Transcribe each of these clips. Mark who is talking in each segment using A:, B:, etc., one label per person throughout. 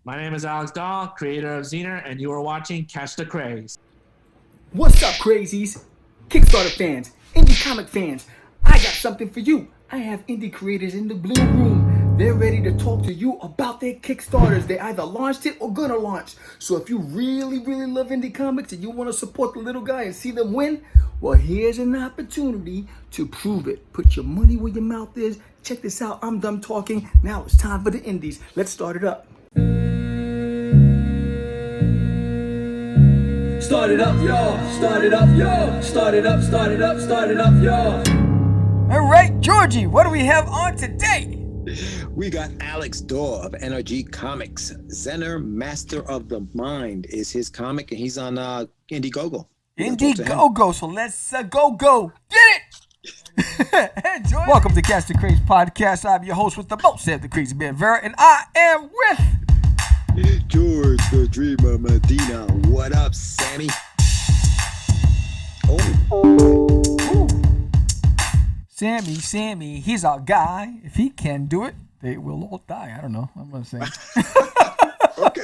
A: My name is Alex Dawe, creator of Zener, and you are watching Catch the Craze.
B: What's up, crazies? Kickstarter fans, indie comic fans, I got something for you. I have indie creators in the blue room. They're ready to talk to you about their Kickstarters. They either launched it or gonna launch. So if you really love indie comics and you want to support the little guy and see them win, well, here's an opportunity to prove it. Put your money where your mouth is. Check this out. I'm done talking. Now it's time for the indies. Let's start it up. Start it up, y'all. Start it up, y'all. Start it up, start it up, start it up, y'all. All right, Georgie, what do we have on today?
C: We got Alex Dawe of NRG Comics. Zener, Master of the Mind is his comic, and he's on IndieGogo.
B: IndieGogo, so let's go. Get it! Hey, Georgie. Welcome to Catch the Craze podcast. I'm your host with the most, Sam the Crazy Man Vera, and I am with...
C: George the Dreamer Medina. What up, Sammy?
B: Ooh. Sammy, he's our guy. If he can do it, they will all die. I don't know. I'm gonna say.
C: Okay,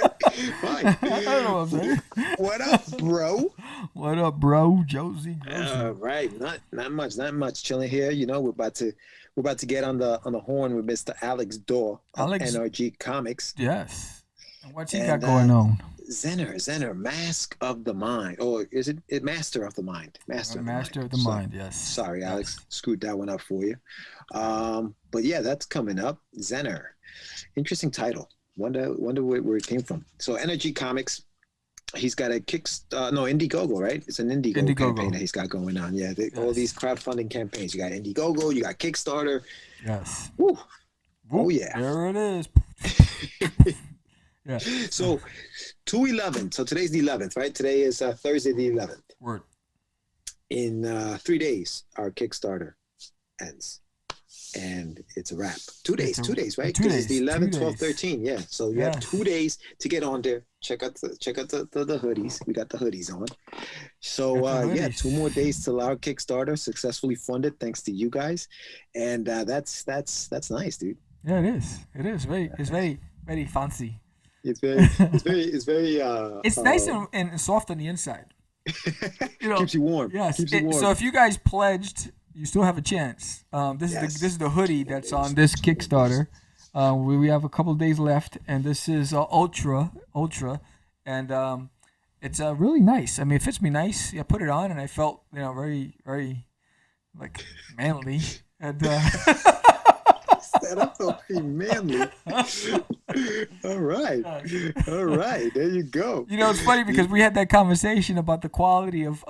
C: fine.
B: I don't know what I'm saying.
C: What up, bro?
B: What up, bro? Josie.
C: All right, not much. Chilling here. You know, we're about to get on the horn with Mr. Alex Dawe of NRG Comics.
B: Yes. What's he got going on?
C: Zener, Mask of the Mind. Or is it Master of the Mind? Master
B: of the Mind, yes.
C: Sorry, Alex. Screwed that one up for you. But yeah, that's coming up. Zener. Interesting title. Wonder where it came from. So NRG Comics, he's got a IndieGogo, right? It's an IndieGogo campaign that he's got going on. Yeah, all these crowdfunding campaigns. You got IndieGogo, you got Kickstarter.
B: Yes.
C: Woo. Oh, yeah.
B: There it is. Yeah.
C: So 2/11. So today's the 11th, right? Today is Thursday the 11th.
B: Word.
C: In 3 days, our Kickstarter ends, and it's a wrap. 2 days, right?
B: 2 days.
C: It's the 11th, 12th, 13th. Yeah. So you have 2 days to get on there. Check out the hoodies. We got the hoodies on. So 2 more days till our Kickstarter successfully funded, thanks to you guys, and that's nice, dude.
B: Yeah, it is. It's very fancy.
C: It's very.
B: It's nice and soft on the inside.
C: Keeps you warm.
B: Yes.
C: Keeps you warm.
B: So if you guys pledged, you still have a chance. This is the hoodie that's on this Kickstarter. We have a couple of days left, and this is ultra, and it's really nice. I mean, it fits me nice. I put it on, and I felt very like manly and.
C: That felt pretty manly. All right. There you go.
B: It's funny because we had that conversation about the quality of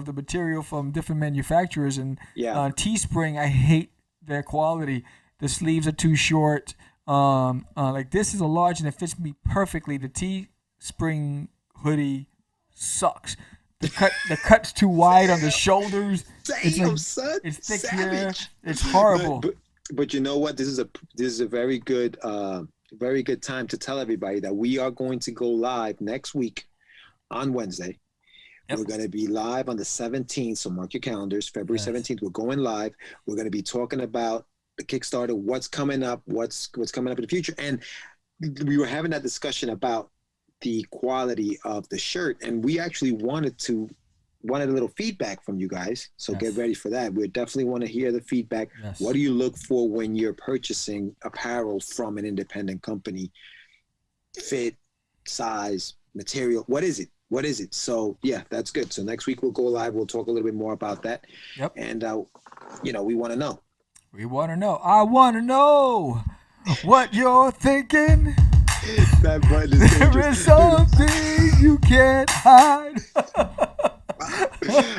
B: the material from different manufacturers, and Teespring, I hate their quality. The sleeves are too short. Like this is a large and it fits me perfectly. The Teespring hoodie sucks. The cut's too wide on the shoulders.
C: Damn, son.
B: It's thick
C: Savage.
B: here. It's horrible.
C: But you know what? This is a very good time to tell everybody that we are going to go live next week on Wednesday. Yep. We're going to be live on the 17th, so mark your calendars. February 17th, we're going live. We're going to be talking about the Kickstarter, what's coming up, what's coming up in the future, and we were having that discussion about the quality of the shirt, and we actually wanted a little feedback from you guys, so get ready for that. We definitely want to hear the feedback. Yes. What do you look for when you're purchasing apparel from an independent company? Fit, size, material, what is it? So yeah, that's good. So next week we'll go live. We'll talk a little bit more about that.
B: Yep.
C: And we want to know.
B: I want to know what you're thinking.
C: That button is dangerous.
B: There is something you can't hide.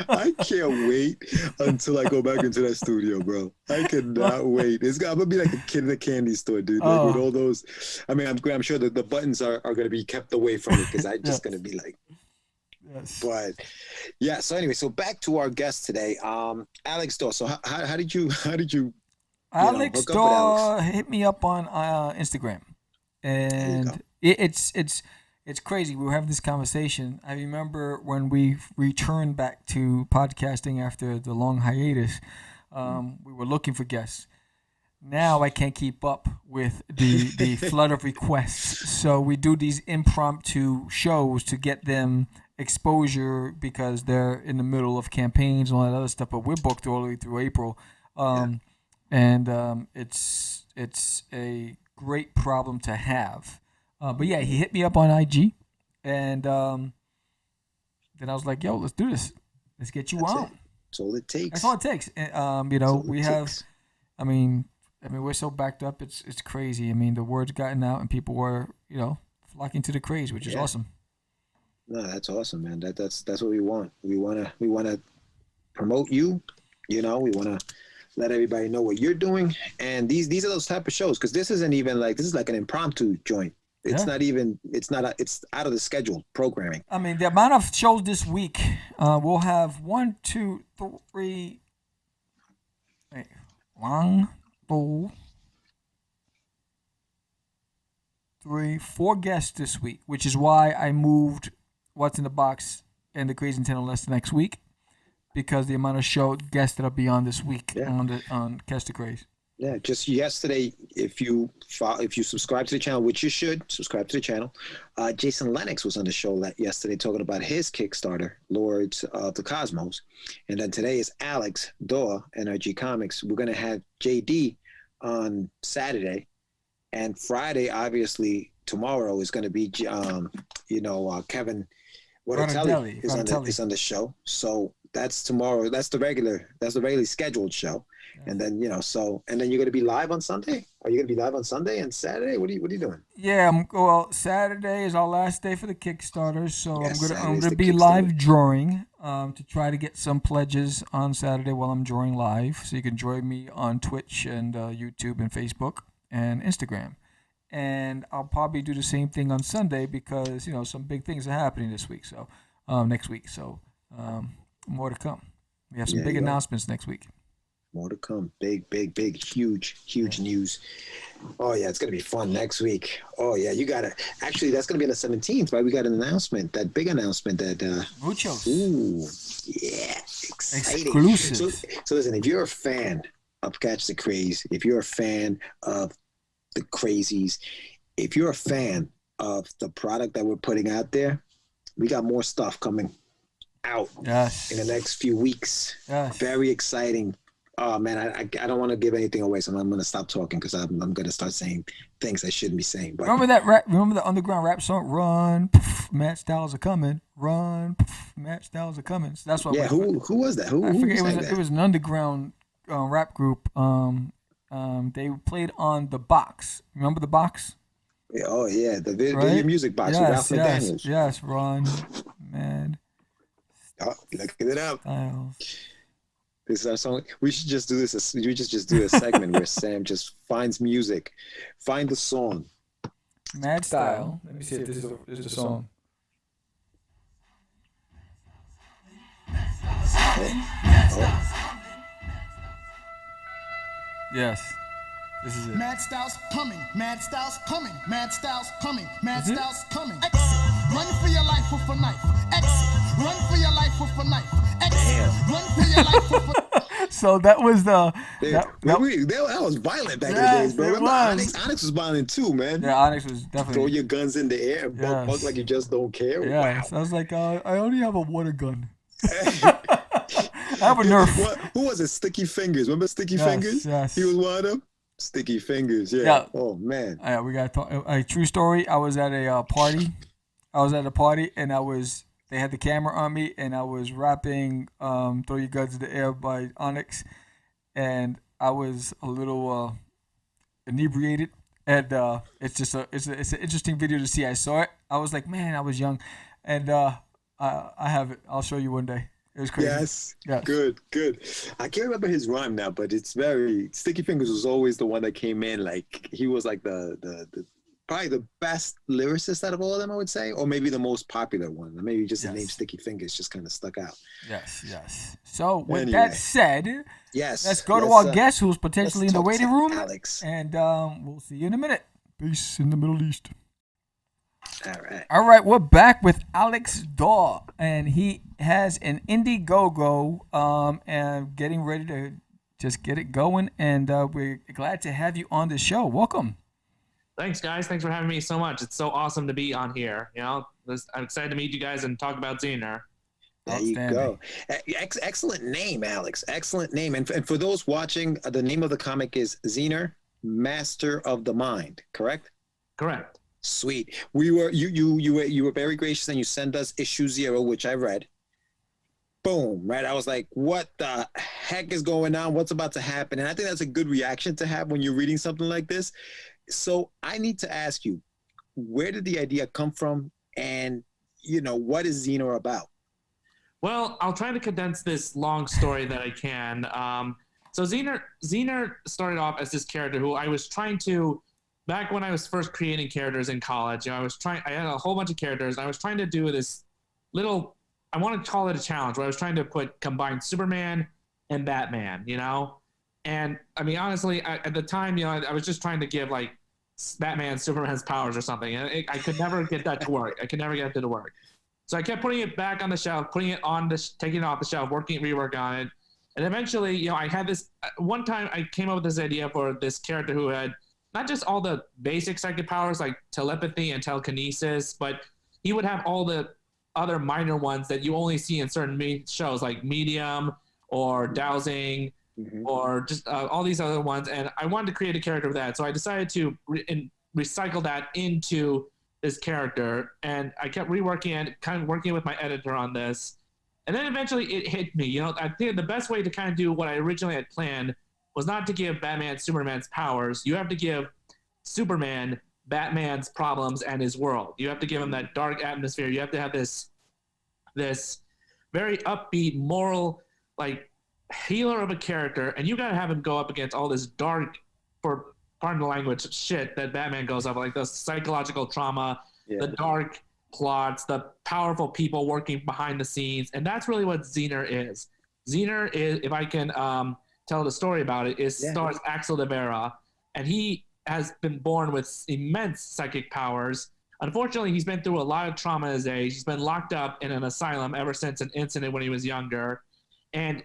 C: I can't wait until I go back into that studio, bro. I cannot wait. I'm gonna be like a kid in a candy store, dude. Like with all those. I mean, I'm sure that the buttons are gonna be kept away from it because I'm just gonna be like. Yes. But yeah. So anyway, so back to our guest today, Alex Dawe. So how did you?
B: Alex Dawe hit me up on Instagram, and it's crazy. We were having this conversation. I remember when we returned back to podcasting after the long hiatus, we were looking for guests. now I can't keep up with the flood of requests. So we do these impromptu shows to get them exposure because they're in the middle of campaigns and all that other stuff. But we're booked all the way through April, and it's a great problem to have. But yeah, he hit me up on IG, and then I was like, "Yo, let's do this. Let's get you on."
C: That's all it takes.
B: That's all it takes. And, we have. I mean, we're so backed up. It's crazy. I mean, the word's gotten out, and people were, flocking to the Craze, which is awesome.
C: No, that's awesome, man. That's what we want. We wanna promote you. We wanna let everybody know what you're doing. And these are those type of shows, because this isn't even this is like an impromptu joint. It's not even. It's out of the scheduled programming.
B: I mean, the amount of shows this week, we'll have 1, 2, 3. Wait, 1, 2, 3, 4 guests this week, which is why I moved What's in the Box and the Crazy Nintendo List next week, because the amount of guests that'll be on this week on Catch the Craze.
C: Yeah, just yesterday, if you subscribe to the channel, which you should subscribe to the channel, Jason Lennox was on the show yesterday talking about his Kickstarter, Lords of the Cosmos. And then today is Alex Dawe, NRG Comics. We're going to have JD on Saturday. And Friday, obviously, tomorrow is going to be, Kevin Watertelli is on the show. So that's tomorrow. That's the regularly scheduled show. And then, and then you're going to be live on Sunday? Are you going to be live on Sunday and Saturday? What are you doing?
B: Yeah, Saturday is our last day for the Kickstarter, so I'm going to be live drawing to try to get some pledges on Saturday while I'm drawing live. So you can join me on Twitch and YouTube and Facebook and Instagram. And I'll probably do the same thing on Sunday because, some big things are happening this week. So next week. So more to come. We have some big announcements next week.
C: More to come. Big, huge news. Oh, yeah, it's going to be fun next week. Oh, yeah, you got to. Actually, that's going to be on the 17th, right? We got an announcement, that big announcement that.
B: Muchos.
C: Ooh, yeah, exciting.
B: Exclusive.
C: So listen, if you're a fan of Catch the Craze, if you're a fan of the Crazies, if you're a fan of the product that we're putting out there, we got more stuff coming out in the next few weeks.
B: Yes.
C: Very exciting. Oh man, I don't want to give anything away, so I'm going to stop talking because I'm going to start saying things I shouldn't be saying. But
B: remember the underground rap song, "Run, poof, Matt Styles are coming, run, poof, Matt Styles are coming." So that's what.
C: Yeah, who was that? Who
B: forget.
C: That?
B: It was an underground rap group. They played on The Box. Remember The Box?
C: Yeah, oh yeah, the video music box with Ralph McDaniels.
B: Yes, Run, man.
C: Oh, looking it up.
B: Styles.
C: This is our song. We should just do this. We just do a segment where Sam just finds music, find the song.
B: Mad Style. Let me see if this is the song. Yes, this is it.
D: Mad Styles coming. Mad Styles coming. Mad Styles coming. Mad Styles coming. Exit. Run for your life with a knife. Exit. Run for your life with a knife. Exit. Run for your life with a
B: So that was the.
C: That was violent back in the days, bro. Remember Onyx was violent too, man.
B: Yeah, Onyx was definitely.
C: Throw your guns in the air, bug like you just don't care.
B: Yeah,
C: wow.
B: So I was like, I only have a water gun. I have a Nerf.
C: Who was it? Sticky Fingers. Remember Sticky Fingers?
B: Yes.
C: He was one of them. Sticky Fingers. Yeah. Oh man.
B: We got to talk. A true story. I was at a party. And they had the camera on me, and I was rapping "Throw Your Guns in the Air" by Onyx, and I was a little inebriated, and it's an interesting video to see. I saw it. I was like, man, I was young, and I have it. I'll show you one day. It was crazy.
C: Yes. Good. I can't remember his rhyme now, but it's very. Sticky Fingers was always the one that came in. Like he was like the probably the best lyricist out of all of them, I would say, or maybe the most popular one. Maybe just the name Sticky Fingers just kind of stuck out.
B: Yes. So with that said, let's go to our guest who's potentially in the waiting room,
C: Alex,
B: and we'll see you in a minute. Peace in the Middle East.
C: All
B: right, we're back with Alex Dawe, and he has an IndieGogo and getting ready to just get it going. And we're glad to have you on the show. Welcome.
A: Thanks, guys. Thanks for having me so much. It's so awesome to be on here. I'm excited to meet you guys and talk about Zener.
C: There you go. Excellent name, Alex. Excellent name. And for those watching, the name of the comic is Zener, Master of the Mind. Correct?
A: Correct.
C: Sweet. You were very gracious, and you sent us issue 0, which I read. Boom. Right. I was like, what the heck is going on? What's about to happen? And I think that's a good reaction to have when you're reading something like this. So I need to ask you, where did the idea come from? And what is Zener about?
A: Well, I'll try to condense this long story that I can. So Zener started off as this character who I was trying to, back when I was first creating characters in college, I had a whole bunch of characters, and I was trying to do this little, I want to call it a challenge, where I was trying to combine Superman and Batman, And I mean, honestly, at the time, I was just trying to give like Batman, Superman's powers or something. And I could never get that to work. I could never get it to work. So I kept putting it back on the shelf, taking it off the shelf, rework on it. And eventually, I had this, one time I came up with this idea for this character who had not just all the basic psychic powers like telepathy and telekinesis, but he would have all the other minor ones that you only see in certain shows like Medium or Dowsing, or just all these other ones. And I wanted to create a character of that. So I decided to recycle that into this character. And I kept reworking it, kind of working with my editor on this. And then eventually it hit me. I think the best way to kind of do what I originally had planned was not to give Batman Superman's powers. You have to give Superman Batman's problems and his world. You have to give him that dark atmosphere. You have to have this very upbeat, moral, like, healer of a character, and you gotta have him go up against all this dark, for pardon the language, shit that Batman goes up, like the psychological trauma, the dark plots, the powerful people working behind the scenes. And that's really what Zener is. Zener is, if I can tell the story about it, stars Axel de Vera, and he has been born with immense psychic powers. Unfortunately, he's been through a lot of trauma at his age. He's been locked up in an asylum ever since an incident when he was younger. And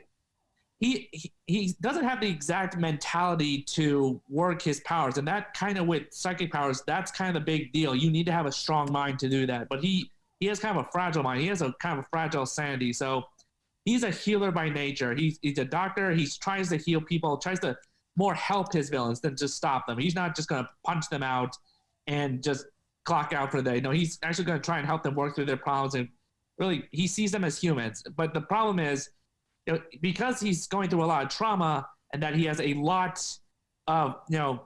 A: he doesn't have the exact mentality to work his powers. And that kind of, with psychic powers, that's kind of the big deal. You need to have a strong mind to do that. But he has kind of a fragile mind. He has a kind of a fragile sanity. So he's a healer by nature. He's a doctor. He tries to heal people, tries to more help his villains than just stop them. He's not just going to punch them out and just clock out for the day. No, he's actually going to try and help them work through their problems. And really, he sees them as humans. But the problem is, because he's going through a lot of trauma, and that he has a lot of,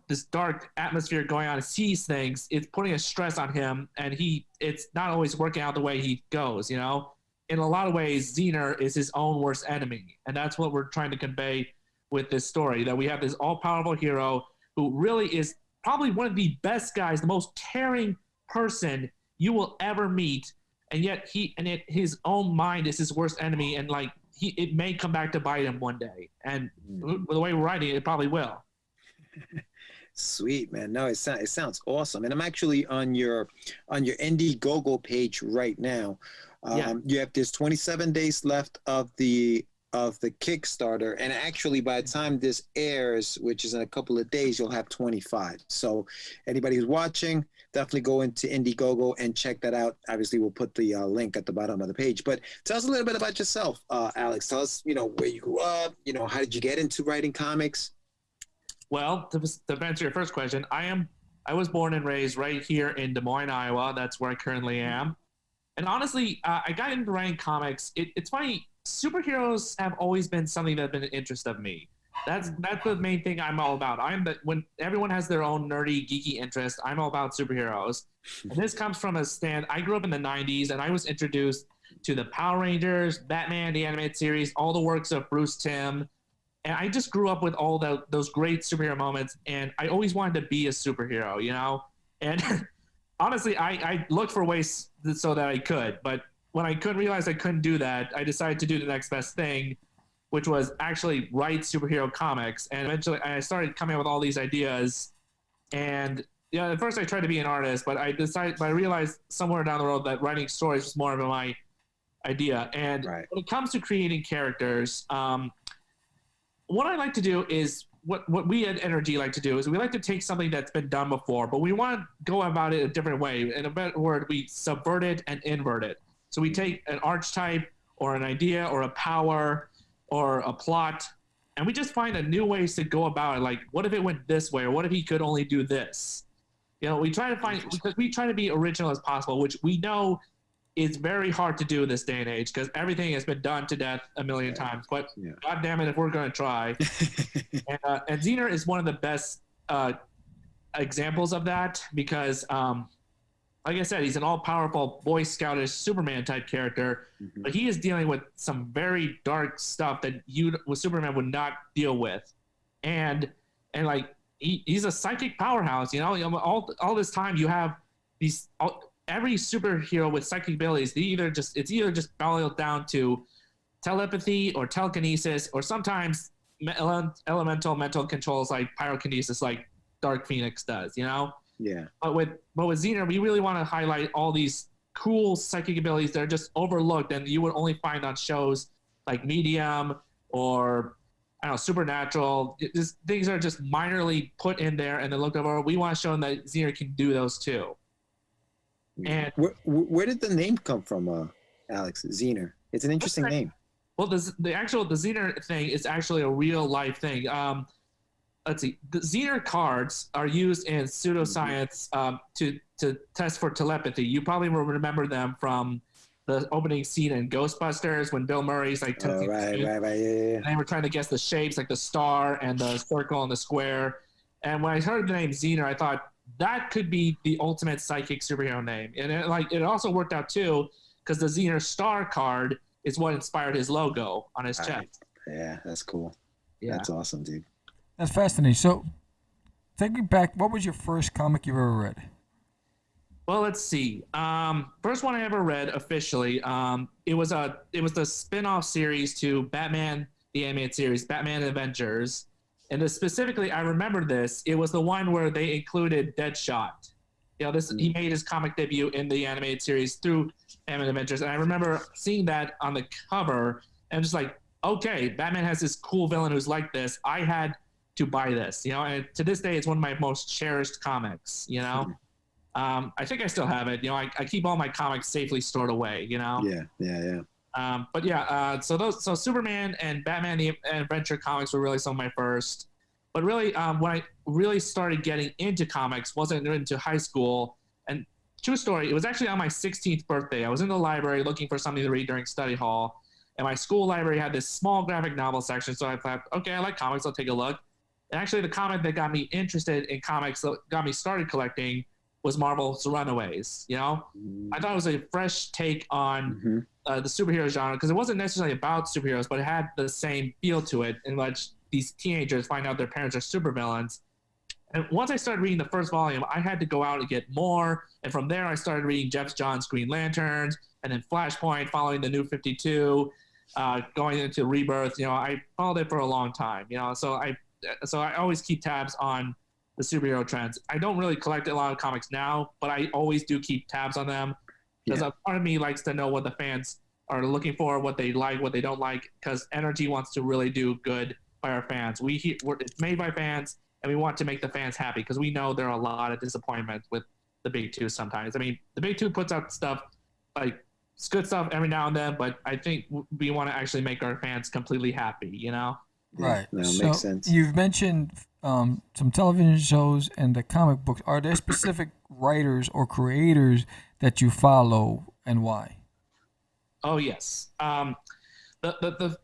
A: this dark atmosphere going on, sees things, it's putting a stress on him, and it's not always working out the way he goes, In a lot of ways, Zener is his own worst enemy. And that's what we're trying to convey with this story, that we have this all-powerful hero who really is probably one of the best guys, the most caring person you will ever meet. And yet his own mind is his worst enemy. And like, it may come back to bite him one day, and the way we're writing it probably will.
C: Sweet, man. No, it sounds awesome. And I'm actually on your IndieGogo page right now. You have there's 27 days left of the Kickstarter, and actually by the time this airs, which is in a couple of days, you'll have 25. So anybody who's watching, definitely go into IndieGogo and check that out. Obviously, we'll put the link at the bottom of the page. But tell us a little bit about yourself, Alex. Tell us, where you grew up. How did you get into writing comics?
A: Well, to answer your first question, I was born and raised right here in Des Moines, Iowa. That's where I currently am. And honestly, I got into writing comics. It's funny. Superheroes have always been something that's been an interest of me. That's the main thing I'm all about. When everyone has their own nerdy, geeky interest, I'm all about superheroes. And this comes from a stand. I grew up in the 90s, and I was introduced to the Power Rangers, Batman, the animated series, all the works of Bruce Timm. And I just grew up with all those great superhero moments, and I always wanted to be a superhero, And honestly, I looked for ways so that I could. But when I couldn't realize I couldn't do that, I decided to do the next best thing, which was actually write superhero comics. And eventually I started coming up with all these ideas. And at first I tried to be an artist, but I realized somewhere down the road that writing stories was more of my idea. And when it comes to creating characters, what I like to do is what we at NRG like to do is we like to take something that's been done before, but we want to go about it a different way. In a better word, we subvert it and invert it. So we take an archetype or an idea or a power or a plot, and we just find a new ways to go about it. Like, what if it went this way, or what if he could only do this? You know, we try to find, because we try to be original as possible, which we know is very hard to do in this day and age because everything has been done to death a million times. But God damn it, if we're going to try. And Zener is one of the best examples of that because, like I said, he's an all-powerful Boy Scoutish Superman type character, but he is dealing with some very dark stuff that Superman would not deal with, and like he's a psychic powerhouse. You know, all this time you have these. Every superhero with psychic abilities, it's either just boiled down to telepathy or telekinesis, or sometimes elemental mental controls like pyrokinesis, like Dark Phoenix does. You know.
C: Yeah.
A: But with Zener, we really want to highlight all these cool psychic abilities that are just overlooked and you would only find on shows like Medium or I don't know, Supernatural. Things are just minorly put in there and then looked over. We want to show them that Zener can do those too. And
C: where did the name come from, Alex? Zener. It's an interesting name.
A: Well, the Zener thing is actually a real life thing. Let's see. The Zener cards are used in pseudoscience to test for telepathy. You probably will remember them from the opening scene in Ghostbusters when Bill Murray's like,
C: right, yeah.
A: And they were trying to guess the shapes, like the star and the circle and the square. And when I heard the name Zener, I thought that could be the ultimate psychic superhero name. And it also worked out too, because the Zener star card is what inspired his logo on his chest.
C: Yeah, that's cool. Yeah, that's awesome, dude.
B: That's fascinating. So, take me back. What was your first comic you ever read?
A: Well, let's see. First one I ever read officially. It was the spin-off series to Batman the animated series, Batman Avengers, and specifically I remember this. It was the one where they included Deadshot. You know, he made his comic debut in the animated series through Batman Avengers, and I remember seeing that on the cover and just like, okay, Batman has this cool villain who's like this. I had to buy this, you know, and to this day, it's one of my most cherished comics, you know. I think I still have it. You know, I keep all my comics safely stored away, you know.
C: Yeah.
A: But yeah, so Superman and Batman the Adventure comics were really some of my first. But really, when I really started getting into comics wasn't into high school. And true story, it was actually on my 16th birthday. I was in the library looking for something to read during study hall, and my school library had this small graphic novel section. So I thought, okay, I like comics, I'll take a look. And actually, the comic that got me interested in comics, that got me started collecting, was Marvel's Runaways. You know, I thought it was a fresh take on the superhero genre because it wasn't necessarily about superheroes, but it had the same feel to it, in which these teenagers find out their parents are supervillains. And once I started reading the first volume, I had to go out and get more. And from there, I started reading Jeff Johns' Green Lanterns, and then Flashpoint, following the New 52, going into Rebirth. You know, I followed it for a long time. You know, so I always keep tabs on the superhero trends. I don't really collect a lot of comics now, but I always do keep tabs on them because a part of me likes to know what the fans are looking for, what they like, what they don't like, because NRG wants to really do good by our fans. It's made by fans, and we want to make the fans happy because we know there are a lot of disappointments with the Big Two sometimes. I mean, the Big Two puts out stuff like it's good stuff every now and then, but I think we want to actually make our fans completely happy, you know?
B: Right.
C: No,
B: so
C: makes sense.
B: You've mentioned some television shows and the comic books. Are there specific writers or creators that you follow, and why?
A: Oh yes. The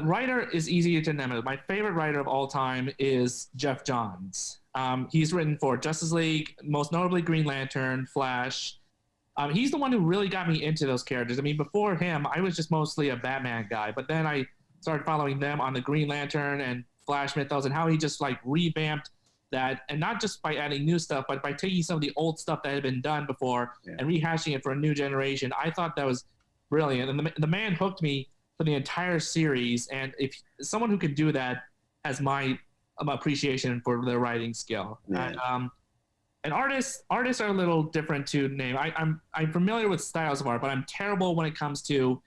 A: writer is easy to name. My favorite writer of all time is Jeff Johns. He's written for Justice League, most notably Green Lantern, Flash. He's the one who really got me into those characters. I mean, before him, I was just mostly a Batman guy, but then I started following them on the Green Lantern and Flash mythos, and how he just like revamped that, and not just by adding new stuff, but by taking some of the old stuff that had been done before and rehashing it for a new generation. I thought that was brilliant, and the man hooked me for the entire series. And if someone who can do that has my appreciation for their writing skill. And artists are a little different to name. I'm familiar with styles of art, but I'm terrible when it comes to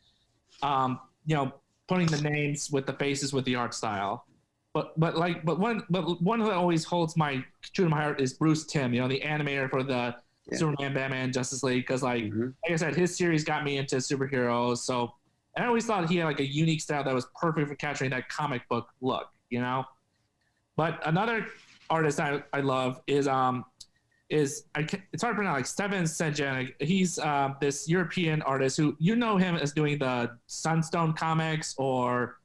A: putting the names with the faces with the art style. But one that always holds true to my heart is Bruce Timm, the animator for the Superman, Batman, Justice League, because like I said, his series got me into superheroes. So I always thought he had like a unique style that was perfect for capturing that comic book look, But another artist I love is it's hard to pronounce, like Steven Sejenik. He's this European artist who him as doing the Sunstone comics, or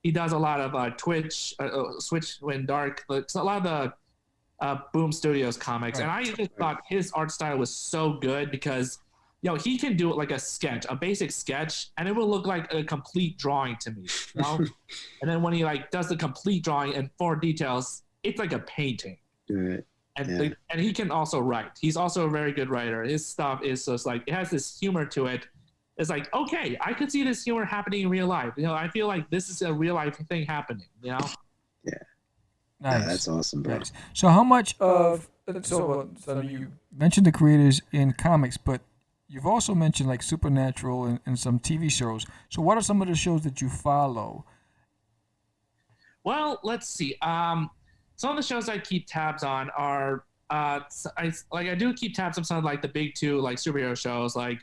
A: he does a lot of Switch When Dark, a lot of the Boom Studios comics. Right. And I just thought his art style was so good because he can do it like a basic sketch, and it will look like a complete drawing to me. And then when he like does the complete drawing and 4 details, it's like a painting.
C: Right.
A: And he can also write. He's also a very good writer. His stuff is just like, it has this humor to it. It's like, okay, I could see this humor happening in real life. I feel like this is a real life thing happening. Yeah.
C: Nice.
B: Yeah,
C: that's awesome, bro.
B: Nice. So how much of so you mentioned the creators in comics, but you've also mentioned like Supernatural and some TV shows. So what are some of the shows that you follow?
A: Well, let's see. Some of the shows I keep tabs on are I do keep tabs on some of like the big 2 like superhero shows. Like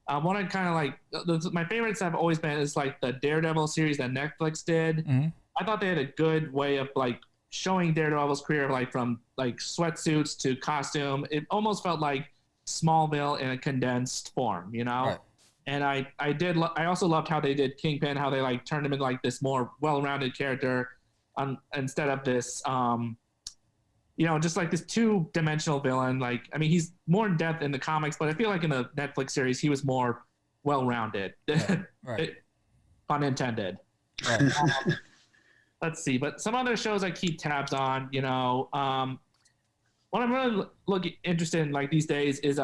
A: one I kind of like, my favorites have always been is like the Daredevil series that Netflix did. Mm-hmm. I thought they had a good way of like showing Daredevil's career, like from like sweatsuits to costume. It almost felt like Smallville in a condensed form, Right. And I also loved how they did Kingpin, how they like turned him into like this more well-rounded character, instead of this just like this 2-dimensional villain. Like, I mean, he's more in depth in the comics, but I feel like in the Netflix series he was more well-rounded. Right. Pun intended. Right. Let's see, but some other shows I keep tabs on, what I'm really interested in like these days is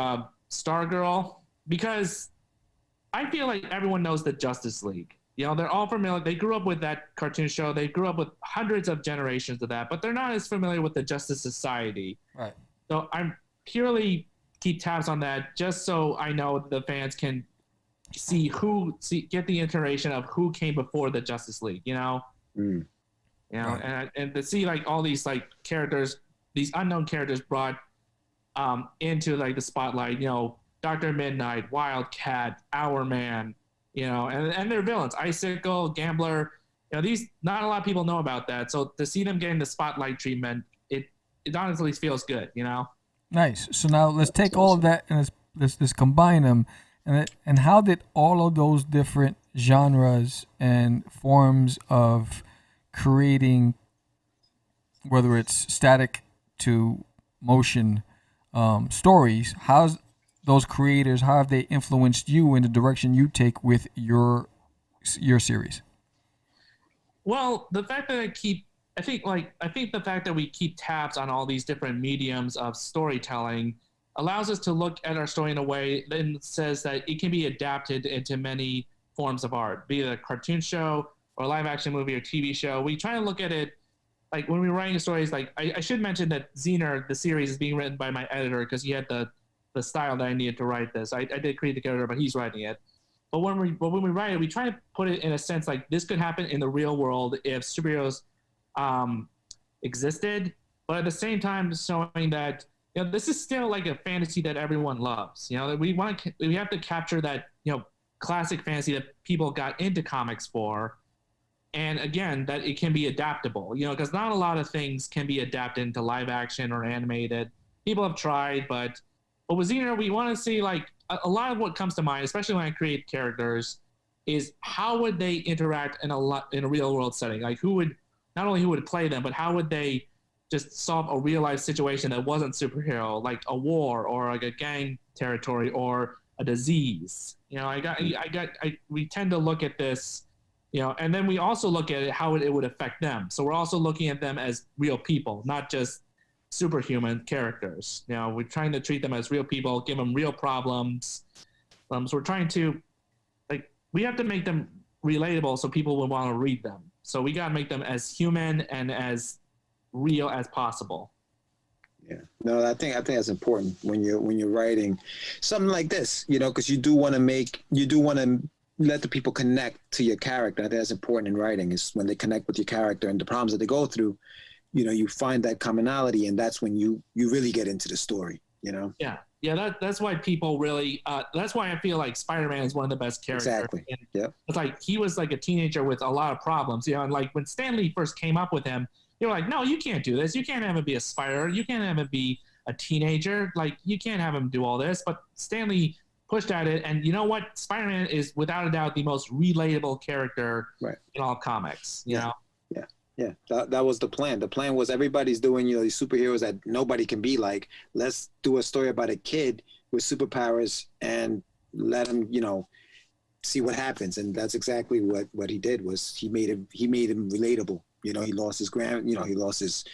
A: Stargirl, because I feel like everyone knows the Justice League. They're all familiar. They grew up with that cartoon show. They grew up with hundreds of generations of that, but they're not as familiar with the Justice Society. Right. So I'm purely keep tabs on that just so I know the fans can get the iteration of who came before the Justice League, Right. And to see like all these like characters, these unknown characters brought into like the spotlight, Dr. Midnight, Wildcat, Hourman, and they're villains, Icicle, Gambler, these, not a lot of people know about that. So to see them getting the spotlight treatment, it honestly feels good,
B: Nice. So now let's take all of that and let's combine them. And how did all of those different genres and forms of creating, whether it's static to motion stories, how's those creators, how have they influenced you in the direction you take with your series?
A: Well, the fact that I think the fact that we keep tabs on all these different mediums of storytelling allows us to look at our story in a way that says that it can be adapted into many forms of art, be it a cartoon show or a live action movie or TV show. We try to look at it like when we're writing stories. Like I should mention that Zener, the series, is being written by my editor because he had the style that I needed to write this. I did create the character, but he's writing it. But when we write it, we try to put it in a sense like this could happen in the real world if superheroes existed, but at the same time showing that this is still like a fantasy that everyone loves. That we have to capture that classic fantasy that people got into comics for, and again that it can be adaptable. Because not a lot of things can be adapted into live action or animated. People have tried, but with Zener, we want to see like a lot of what comes to mind, especially when I create characters, is how would they interact in a real world setting? Like who would play them, but how would they just solve a real life situation that wasn't superhero, like a war or like a gang territory or a disease? We tend to look at this, and then we also look at it, how it would affect them. So we're also looking at them as real people, not just superhuman characters. We're trying to treat them as real people, give them real problems. So we're trying to, we have to make them relatable so people will want to read them. So we got to make them as human and as real as possible.
C: Yeah, no, I think that's important when you're writing something like this, because you do want to let the people connect to your character. I think that's important in writing, is when they connect with your character and the problems that they go through, you know, you find that commonality, and that's when you really get into the story, you know?
A: Yeah, that's why people really, that's why I feel like Spider-Man is one of the best characters.
C: Exactly. Yeah.
A: It's like he was like a teenager with a lot of problems, you know, and like when Stan Lee first came up with him, they were like, no, you can't do this. You can't have him be a spider. You can't have him be a teenager. Like, you can't have him do all this. But Stan Lee pushed at it, and you know what? Spider-Man is without a doubt the most relatable character in all comics, you know?
C: Yeah, that was the plan. The plan was everybody's doing, you know, these superheroes that nobody can be like. Let's do a story about a kid with superpowers and let him, you know, see what happens. And that's exactly what he did. Was he made him relatable. You know, he lost his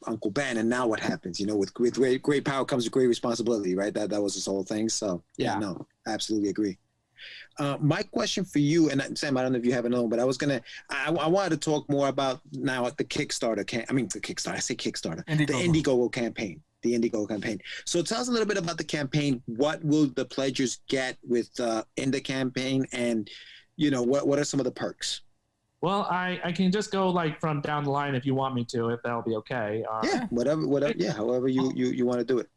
C: Uncle Ben, and now what happens? You know, with great power comes with great responsibility, right? That was his whole thing. So yeah, no, absolutely agree. My question for you, and Sam, I don't know if you have another one, but I wanted to talk more about now at the Kickstarter. I say Kickstarter, the IndieGogo campaign, So tell us a little bit about the campaign. What will the pledgers get in the campaign, and you know, what are some of the perks?
A: Well, I can just go like from down the line if you want me to, if that'll be okay.
C: Whatever. Yeah, however you want to do it.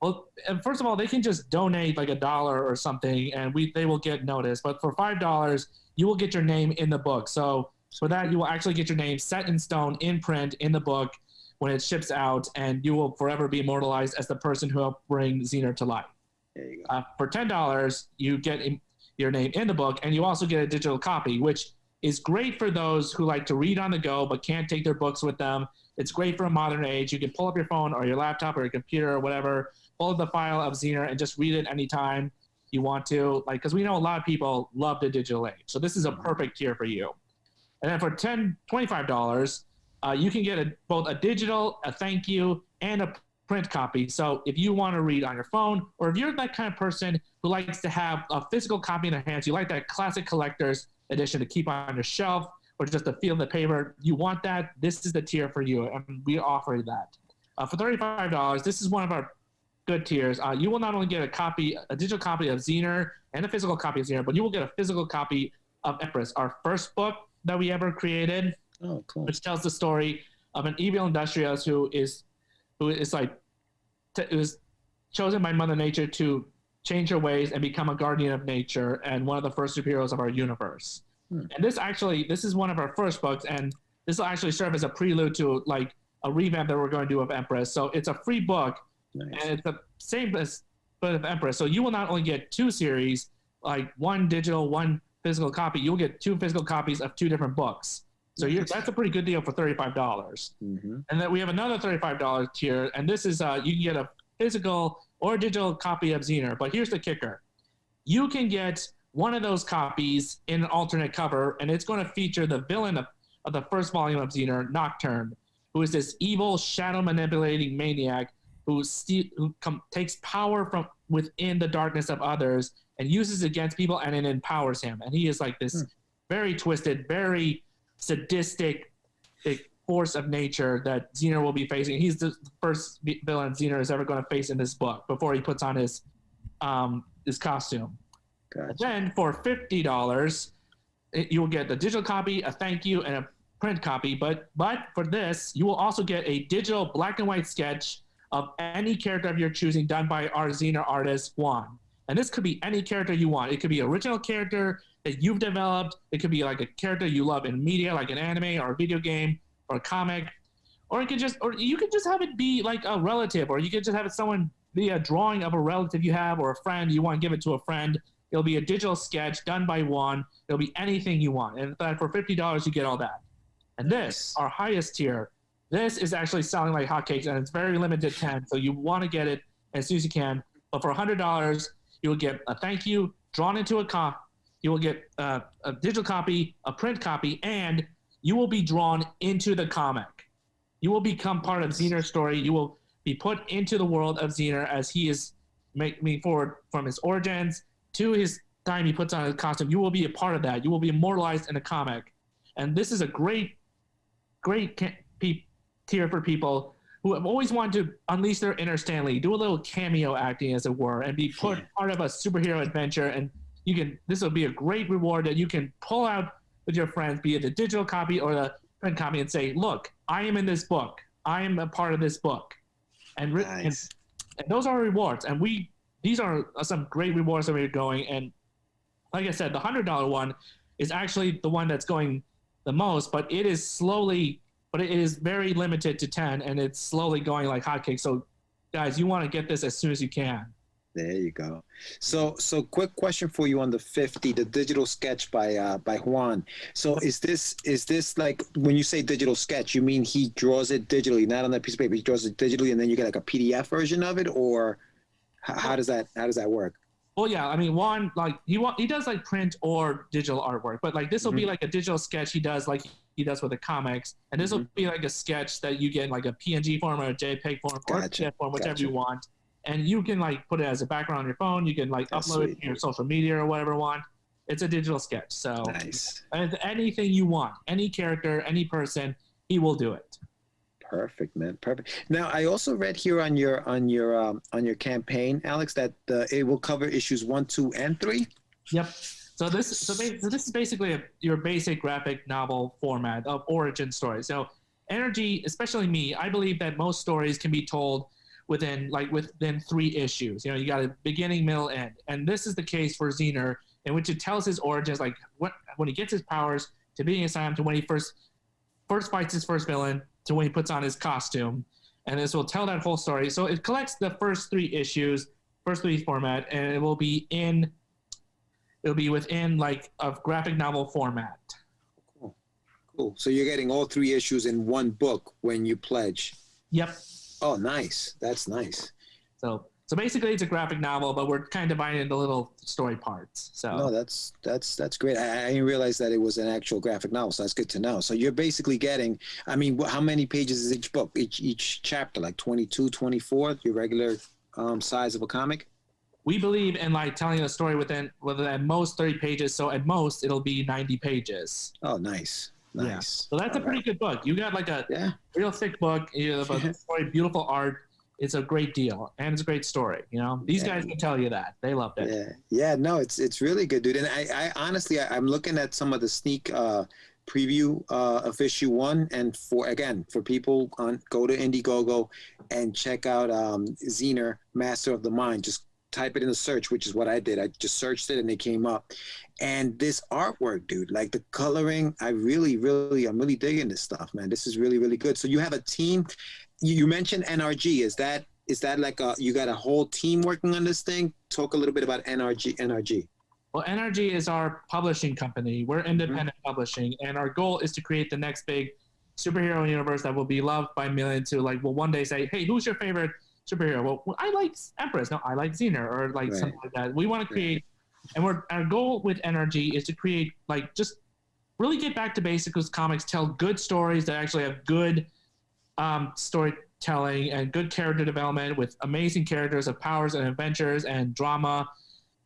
A: Well, first of all, they can just donate like $1 or something, and they will get noticed. But for $5, you will get your name in the book. So for that, you will actually get your name set in stone, in print, in the book when it ships out, and you will forever be immortalized as the person who helped bring Zener to life.
C: There you go.
A: For $10, you get your name in the book, and you also get a digital copy, which is great for those who like to read on the go but can't take their books with them. It's great for a modern age. You can pull up your phone or your laptop or your computer or whatever, pull up the file of Zener and just read it anytime you want to. Like, because we know a lot of people love the digital age. So this is a perfect tier for you. And then for $25, you can get both a digital, a thank you, and a print copy. So if you want to read on your phone, or if you're that kind of person who likes to have a physical copy in their hands, you like that classic collector's edition to keep on your shelf, or just to feel the paper, you want that, this is the tier for you, and we offer that. For $35, this is one of our good tiers. You will not only get a digital copy of Zener and a physical copy of Zener, but you will get a physical copy of Empress, our first book that we ever created, which tells the story of an evil industrialist who was chosen by Mother Nature to change her ways and become a guardian of nature, and one of the first superheroes of our universe. And this is one of our first books, and this will actually serve as a prelude to like a revamp that we're going to do of Empress. So it's a free book, and it's the same as of Empress. So you will not only get 2 series, like one digital, one physical copy, you'll get 2 physical copies of 2 different books. So that's a pretty good deal for $35. And then we have another $35 tier, and this is you can get a physical or digital copy of Zener. But here's the kicker. You can get one of those copies in an alternate cover, and it's going to feature the villain of the first volume of Zener, Nocturne, who is this evil, shadow-manipulating maniac who takes power from within the darkness of others and uses it against people, and it empowers him. And he is like this very twisted, very sadistic force of nature that Zener will be facing. He's the first villain Zener is ever going to face in this book before he puts on his costume. Gotcha. And then for $50, you will get the digital copy, a thank you, and a print copy. But for this, you will also get a digital black and white sketch of any character of your choosing done by our Zener artist, Juan. And this could be any character you want. It could be an original character that you've developed. It could be like a character you love in media, like an anime or a video game or a comic. Or you could just have it be like a relative, or you could just have someone be a drawing of a relative you have or a friend you want to give it to a friend. It'll be a digital sketch done by Juan. It'll be anything you want. And for $50, you get all that. And this, our highest tier, this is actually selling like hotcakes, and it's very limited 10, so you want to get it as soon as you can. But for $100, you will get a thank you drawn into a copy. You will get a digital copy, a print copy, and you will be drawn into the comic. You will become part of Zener's story. You will be put into the world of Zener as he is moving forward from his origins to his time he puts on his costume. You will be a part of that. You will be immortalized in a comic. And this is a great tier for people who have always wanted to unleash their inner Stan Lee, do a little cameo acting, as it were, and be part of a superhero adventure and this will be a great reward that you can pull out with your friends, be it the digital copy or the print copy, and say, look, I am in this book. I am a part of this book. And,
C: Nice.
A: and those are rewards. And these are some great rewards that we're going. And like I said, the $100 one is actually the one that's going the most, but it is very limited to 10, and it's slowly going like hotcakes. So guys, you want to get this as soon as you can.
C: There you go. So quick question for you on the 50, the digital sketch by Juan. So is this like, when you say digital sketch, you mean he draws it digitally, not on that piece of paper, he draws it digitally and then you get like a PDF version of it, or how does that work?
A: Well, yeah, I mean, Juan, like he does like print or digital artwork, but like this will be like a digital sketch he does like he does with the comics, and this will be like a sketch that you get in like a PNG form or a JPEG form or a PDF form, whichever you want. And you can like put it as a background on your phone. You can like upload it to your social media or whatever you want. It's a digital sketch. So
C: nice.
A: Anything you want, any character, any person, he will do it.
C: Perfect, man. Perfect. Now, I also read here on your campaign, Alex, that it will cover issues 1, 2, and 3.
A: Yep. So this is basically your basic graphic novel format of origin story. So NRG, especially me, I believe that most stories can be told within 3 issues. You know, you got a beginning, middle, end. And this is the case for Zener, in which it tells his origins, like when he gets his powers, to being assigned, to when he first fights his first villain, to when he puts on his costume. And this will tell that whole story. So it collects the first 3 issues, first 3 format, and it will be within like a graphic novel format.
C: Cool. So you're getting all 3 issues in one book when you pledge.
A: Yep.
C: Oh, nice. That's nice.
A: So basically, it's a graphic novel, but we're kind of dividing it into little story parts. So
C: no, that's great. I didn't realize that it was an actual graphic novel, so that's good to know. So you're basically getting, I mean, how many pages is each book, each chapter, like 22, 24, your regular size of a comic?
A: We believe in like telling a story within at most 30 pages. So at most, it'll be 90 pages.
C: Oh, nice. Nice.
A: Yeah. So that's a pretty good book. You got like a real thick book. You have a story, beautiful art. It's a great deal, and it's a great story. You know, these guys can tell you that they loved it.
C: Yeah. No, it's really good, dude. And I honestly, I'm looking at some of the sneak preview of issue 1, and for people go to IndieGogo and check out Zener, Master of the Mind. Just type it in the search, which is what I did. I just searched it and it came up. And this artwork, dude, like the coloring, I'm really digging this stuff, man. This is really, really good. So you have a team. You mentioned NRG. Is that like you got a whole team working on this thing? Talk a little bit about NRG.
A: Well, NRG is our publishing company. We're independent publishing, and our goal is to create the next big superhero universe that will be loved by millions. To like, will one day say, "Hey, who's your favorite superhero?" Well, I like Empress. No, I like Zener, or like something like that. We want to create, and our goal with NRG is to create like just really get back to basics with comics, tell good stories that actually have good storytelling and good character development with amazing characters of powers and adventures and drama,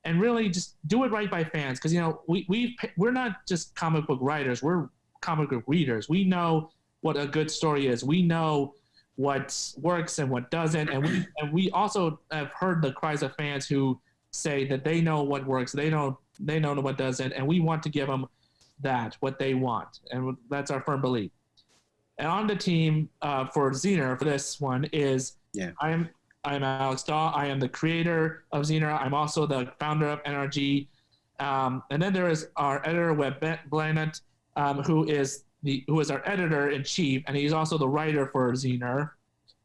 A: and really just do it right by fans. Because, you know, we're not just comic book writers, we're comic book readers. We know what a good story is. We know what works and what doesn't, and we also have heard the cries of fans who say that they know what works, they know what doesn't, and we want to give them what they want, and that's our firm belief. And on the team for Zener for this one is I'm Alex Dawe. I am the creator of Zener. I'm also the founder of NRG. And then there is our editor, Webb Blanett, who is our editor in chief, and he's also the writer for Zener.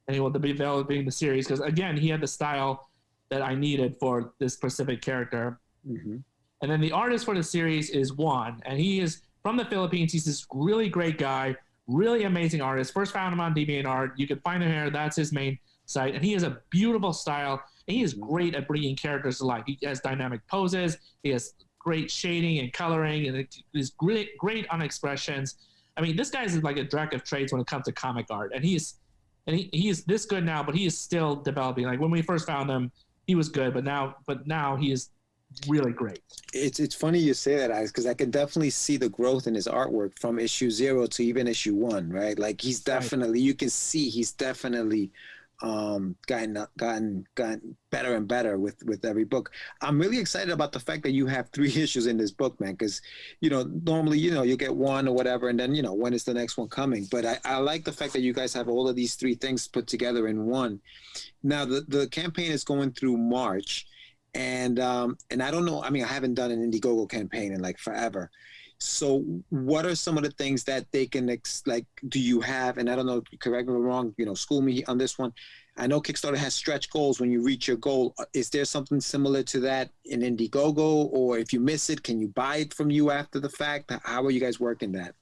A: And he will be developing the series because, again, he had the style that I needed for this specific character. Mm-hmm. And then the artist for the series is Juan, and he is from the Philippines. He's this really great guy. Really amazing artist. First found him on DeviantArt. You can find him here. That's his main site. And he has a beautiful style. And he is great at bringing characters to life. He has dynamic poses. He has great shading and coloring. And he's great on expressions. I mean, this guy is like a jack of trades when it comes to comic art. And he is this good now, but he is still developing. Like when we first found him, he was good. But now he is really great.
C: It's funny you say that, Alex, because I can definitely see the growth in his artwork from issue 0 to even issue 1, right? Like he's definitely, you can see he's definitely gotten better and better with every book. I'm really excited about the fact that you have 3 issues in this book, man, because normally you get one or whatever, and then when is the next one coming? But I like the fact that you guys have all of these 3 things put together in one. Now the campaign is going through March, and I don't know. I mean, I haven't done an IndieGogo campaign in like forever. So what are some of the things that they can do you have, and I don't know, correct me if I'm wrong, school me on this one. I know Kickstarter has stretch goals when you reach your goal. Is there something similar to that in IndieGogo, or if you miss it, can you buy it from you after the fact? How are you guys working that?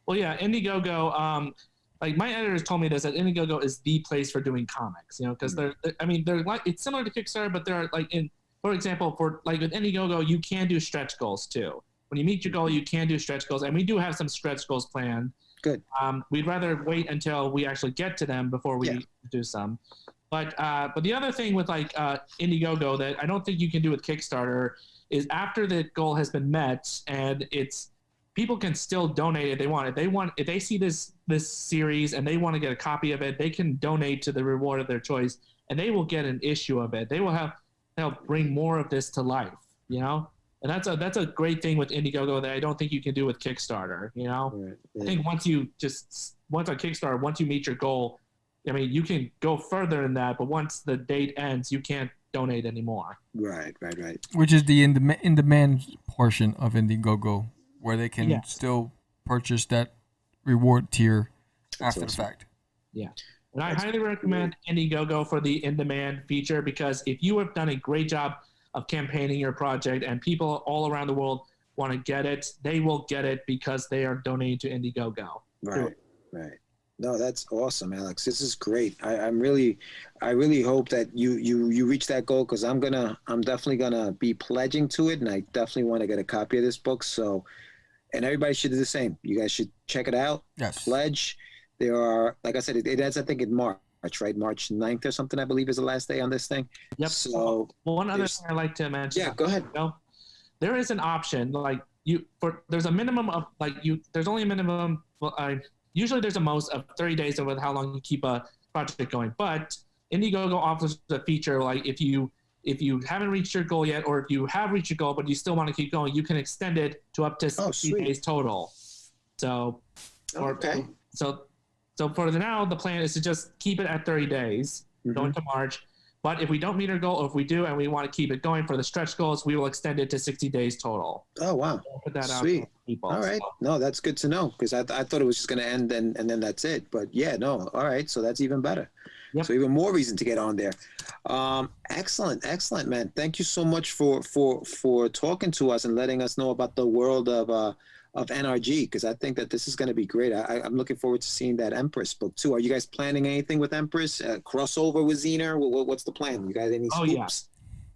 A: Well, yeah, IndieGogo, like my editors told me this, that IndieGogo is the place for doing comics, because they're like, it's similar to Kickstarter, but they're like for example, for like with IndieGogo, you can do stretch goals too. When you meet your goal, you can do stretch goals, and we do have some stretch goals planned.
C: Good.
A: We'd rather wait until we actually get to them before we do some. But the other thing with like IndieGogo that I don't think you can do with Kickstarter is after the goal has been met and people can still donate if they want. If they see this series and they want to get a copy of it, they can donate to the reward of their choice, and they will get an issue of it. They will help bring more of this to life, And that's a great thing with IndieGogo that I don't think you can do with Kickstarter.
C: Right.
A: I think once on Kickstarter, once you meet your goal, I mean, you can go further than that, but once the date ends, you can't donate anymore.
C: Right.
E: Which is the in-demand portion of IndieGogo, where they can still purchase that reward tier after the fact.
A: Yeah. And I highly recommend IndieGogo for the in-demand feature, because if you have done a great job of campaigning your project and people all around the world want to get it, they will get it because they are donating to IndieGogo.
C: Right. No, that's awesome, Alex. This is great. I really hope that you reach that goal, because I'm definitely gonna be pledging to it, and I definitely want to get a copy of this book. So, and everybody should do the same. You guys should check it out.
E: Yes. Pledge.
C: There are, like I said, it ends, I think, in March, right? March 9th or something, I believe, is the last day on this thing.
A: Yep.
C: So
A: one other thing I'd like to mention.
C: Yeah, go ahead.
A: There is an option, there's a minimum of there's only a minimum. Usually there's a most of 30 days with how long you keep a project going. But IndieGogo offers a feature like if you haven't reached your goal yet, or if you have reached your goal but you still want to keep going, you can extend it to up to 60 days total. So,
C: okay.
A: So for now, the plan is to just keep it at 30 days, going to March. But if we don't meet our goal, or if we do and we want to keep it going for the stretch goals, we will extend it to 60 days total.
C: Oh, wow.
A: We'll put that
C: Sweet.
A: out for people.
C: All right. No, that's good to know, because I thought it was just going to end and then that's it. But yeah, no. All right. So that's even better. Yep. So even more reason to get on there. Excellent, man. Thank you so much for talking to us and letting us know about the world of NRG, because I think that this is going to be great. I'm looking forward to seeing that Empress book too. Are you guys planning anything with Empress? Crossover with Zener? What's the plan? You guys any scoops?
A: Oh, yeah.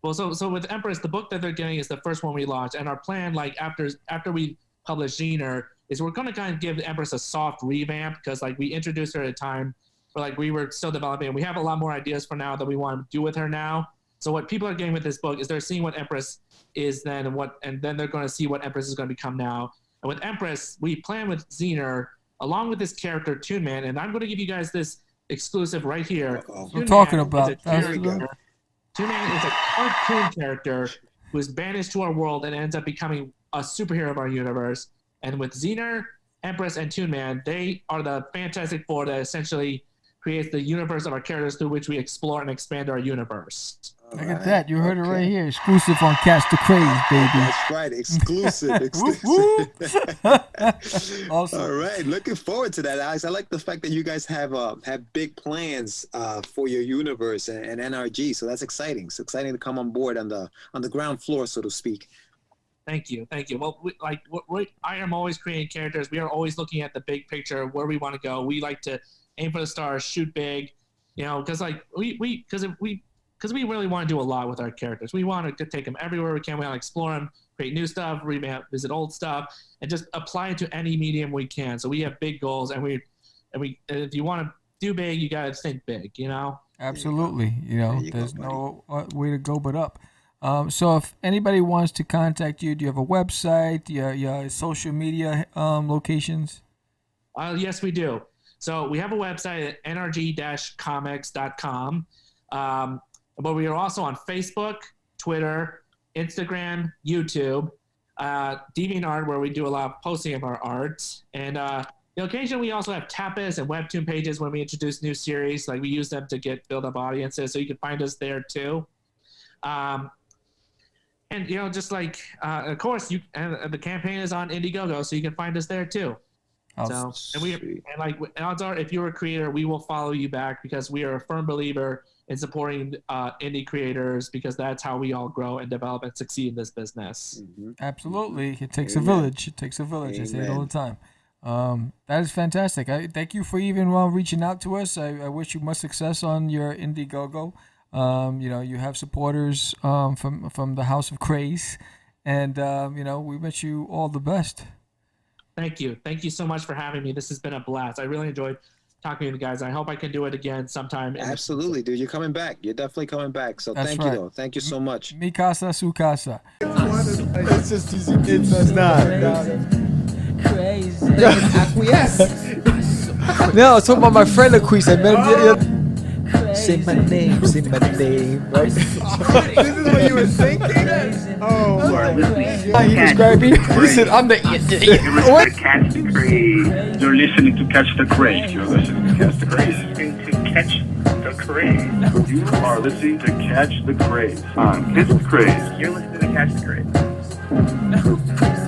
A: Well, so with Empress, the book that they're getting is the first one we launched, and our plan, like after we publish Zener, is we're going to kind of give Empress a soft revamp, because like we introduced her at a time where like we were still developing, and we have a lot more ideas for now that we want to do with her now. So what people are getting with this book is they're seeing what Empress is then, and then they're going to see what Empress is going to become now. And with Empress, we plan with Zener, along with this character, Toon Man, and I'm going to give you guys this exclusive right here.
E: We're talking about
A: Toon Man is a cartoon character who is banished to our world and ends up becoming a superhero of our universe. And with Zener, Empress, and Toon Man, they are the Fantastic Four that essentially creates the universe of our characters through which we explore and expand our universe.
E: Look at that. You heard it right here. Exclusive on Catch the Craze, baby.
C: That's right. Exclusive.
E: Awesome.
C: All right. Looking forward to that, Alex. I like the fact that you guys have big plans for your universe and NRG. So that's exciting. It's exciting to come on board on the ground floor, so to speak.
A: Thank you. Well, I am always creating characters. We are always looking at the big picture, where we want to go. We like to aim for the stars, shoot big, because because we really want to do a lot with our characters. We want to take them everywhere we can. We want to explore them, create new stuff, revamp, visit old stuff, and just apply it to any medium we can. So we have big goals, and if you want to do big, you got to think big,
E: Absolutely. There's no way to go but up. So if anybody wants to contact you, do you have a website? Do you have social media locations?
A: Yes, we do. So we have a website at nrg-comics.com. But we are also on Facebook, Twitter, Instagram, YouTube, DeviantArt, where we do a lot of posting of our art. And occasionally we also have tapas and webtoon pages when we introduce new series. Like we use them to build up audiences. So you can find us there too. And just like of course the campaign is on IndieGogo, so you can find us there too. Odds are, if you're a creator, we will follow you back because we are a firm believer in supporting indie creators, because that's how we all grow and develop and succeed in this business.
E: Mm-hmm. Absolutely. It takes a village. It takes a village. I say it all the time. That is fantastic. I thank you for even reaching out to us. I wish you much success on your IndieGogo. You have supporters from the House of Craze, and we wish you all the best.
A: Thank you. Thank you so much for having me. This has been a blast. I really enjoyed talking to you guys. I hope I can do it again sometime.
C: Absolutely, dude. You're coming back. You're definitely coming back. So thank you, though. Thank you so much.
E: Mi casa, su casa.
B: It's just it's not.
F: Crazy. Acquiesce.
B: No, I was talking about my friend Acquiesce. I met him.
F: Say my name, right?
B: This is what you were thinking? Oh,
G: he
B: described me. He said, I'm the
G: what? Catch the Craze. You're listening to Catch the Craze. You're listening to Catch the Craze. You are listening to Catch the Craze on Catch the Craze. You're listening to Catch the Craze.